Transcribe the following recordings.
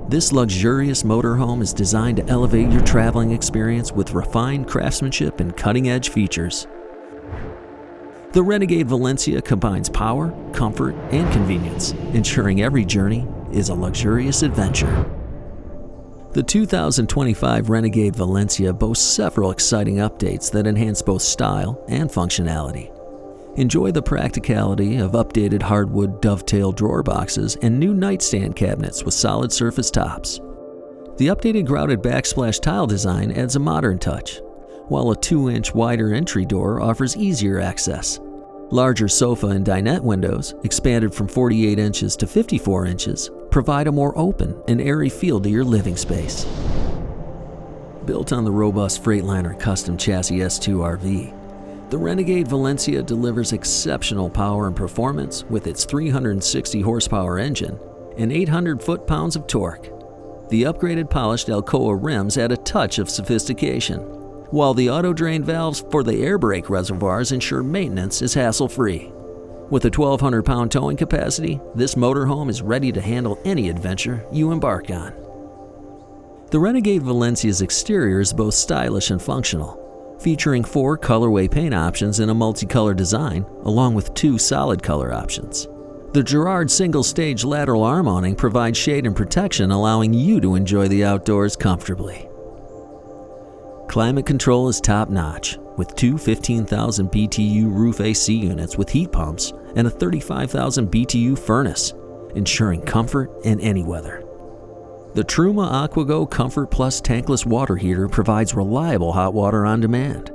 This luxurious motorhome is designed to elevate your traveling experience with refined craftsmanship and cutting-edge features. The Renegade Valencia combines power, comfort, and convenience, ensuring every journey is a luxurious adventure. The 2025 Renegade Valencia boasts several exciting updates that enhance both style and functionality. Enjoy the practicality of updated hardwood dovetail drawer boxes and new nightstand cabinets with solid surface tops. The updated grouted backsplash tile design adds a modern touch, while a 2-inch wider entry door offers easier access. Larger sofa and dinette windows, expanded from 48 inches to 54 inches, provide a more open and airy feel to your living space. Built on the robust Freightliner custom chassis S2 RV, the Renegade Valencia delivers exceptional power and performance with its 360 horsepower engine and 800 foot-pounds of torque. The upgraded polished Alcoa rims add a touch of sophistication, while the auto-drain valves for the air brake reservoirs ensure maintenance is hassle-free. With a 1,200-pound towing capacity, this motorhome is ready to handle any adventure you embark on. The Renegade Valencia's exterior is both stylish and functional, featuring 4 colorway paint options in a multicolor design, along with 2 solid color options. The Girard single-stage lateral arm awning provides shade and protection, allowing you to enjoy the outdoors comfortably. Climate control is top-notch, with 2 15,000 BTU roof AC units with heat pumps and a 35,000 BTU furnace, ensuring comfort in any weather. The Truma AquaGo Comfort Plus tankless water heater provides reliable hot water on demand.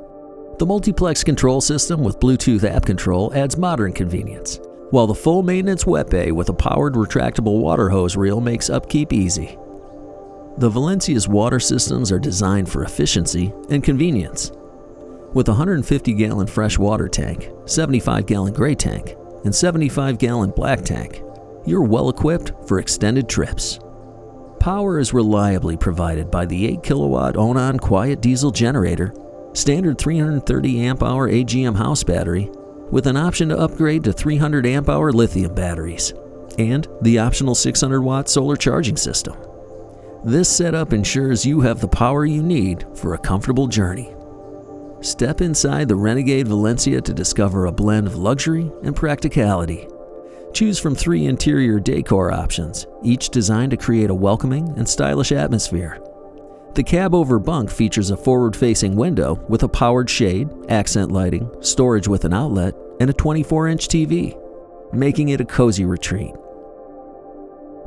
The multiplex control system with Bluetooth app control adds modern convenience, while the full maintenance wet bay with a powered retractable water hose reel makes upkeep easy. The Valencia's water systems are designed for efficiency and convenience. With a 150-gallon fresh water tank, 75-gallon gray tank, and 75-gallon black tank, you're well equipped for extended trips. Power is reliably provided by the 8-kilowatt Onan quiet diesel generator, standard 330 amp-hour AGM house battery, with an option to upgrade to 300 amp-hour lithium batteries, and the optional 600-watt solar charging system. This setup ensures you have the power you need for a comfortable journey. Step inside the Renegade Valencia to discover a blend of luxury and practicality. Choose from 3 interior decor options, each designed to create a welcoming and stylish atmosphere. The cab over bunk features a forward-facing window with a powered shade, accent lighting, storage with an outlet, and a 24-inch TV, making it a cozy retreat.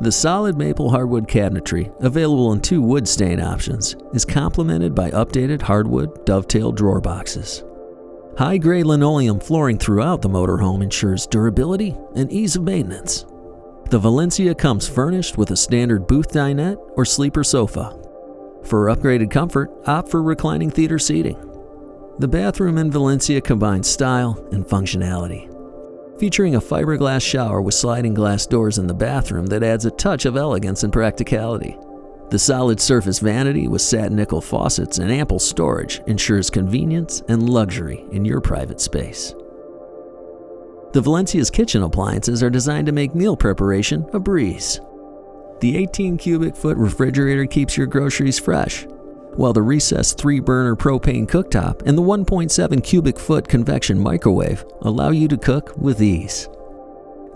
The solid maple hardwood cabinetry, available in 2 wood stain options, is complemented by updated hardwood dovetail drawer boxes. High-grade linoleum flooring throughout the motorhome ensures durability and ease of maintenance. The Valencia comes furnished with a standard booth dinette or sleeper sofa. For upgraded comfort, opt for reclining theater seating. The bathroom in Valencia combines style and functionality, featuring a fiberglass shower with sliding glass doors in the bathroom that adds a touch of elegance and practicality. The solid surface vanity with satin nickel faucets and ample storage ensures convenience and luxury in your private space. The Valencia's kitchen appliances are designed to make meal preparation a breeze. The 18 cubic foot refrigerator keeps your groceries fresh, while the recessed 3-burner propane cooktop and the 1.7 cubic foot convection microwave allow you to cook with ease.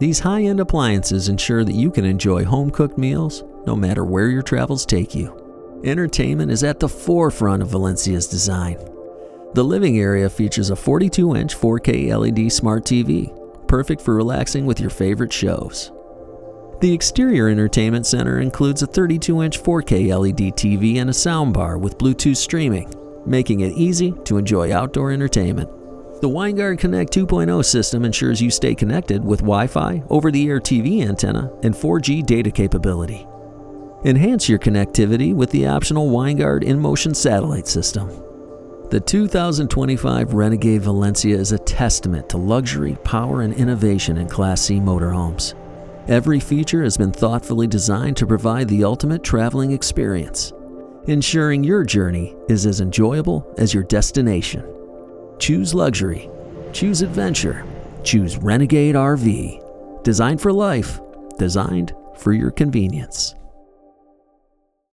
These high-end appliances ensure that you can enjoy home-cooked meals no matter where your travels take you. Entertainment is at the forefront of Valencia's design. The living area features a 42-inch 4K LED smart TV, perfect for relaxing with your favorite shows. The exterior entertainment center includes a 32-inch 4K LED TV and a soundbar with Bluetooth streaming, making it easy to enjoy outdoor entertainment. The Winegard Connect 2.0 system ensures you stay connected with Wi-Fi, over-the-air TV antenna, and 4G data capability. Enhance your connectivity with the optional Winegard InMotion satellite system. The 2025 Renegade Valencia is a testament to luxury, power, and innovation in Class C motorhomes. Every feature has been thoughtfully designed to provide the ultimate traveling experience, ensuring your journey is as enjoyable as your destination. Choose luxury, choose adventure, choose Renegade RV. Designed for life, designed for your convenience.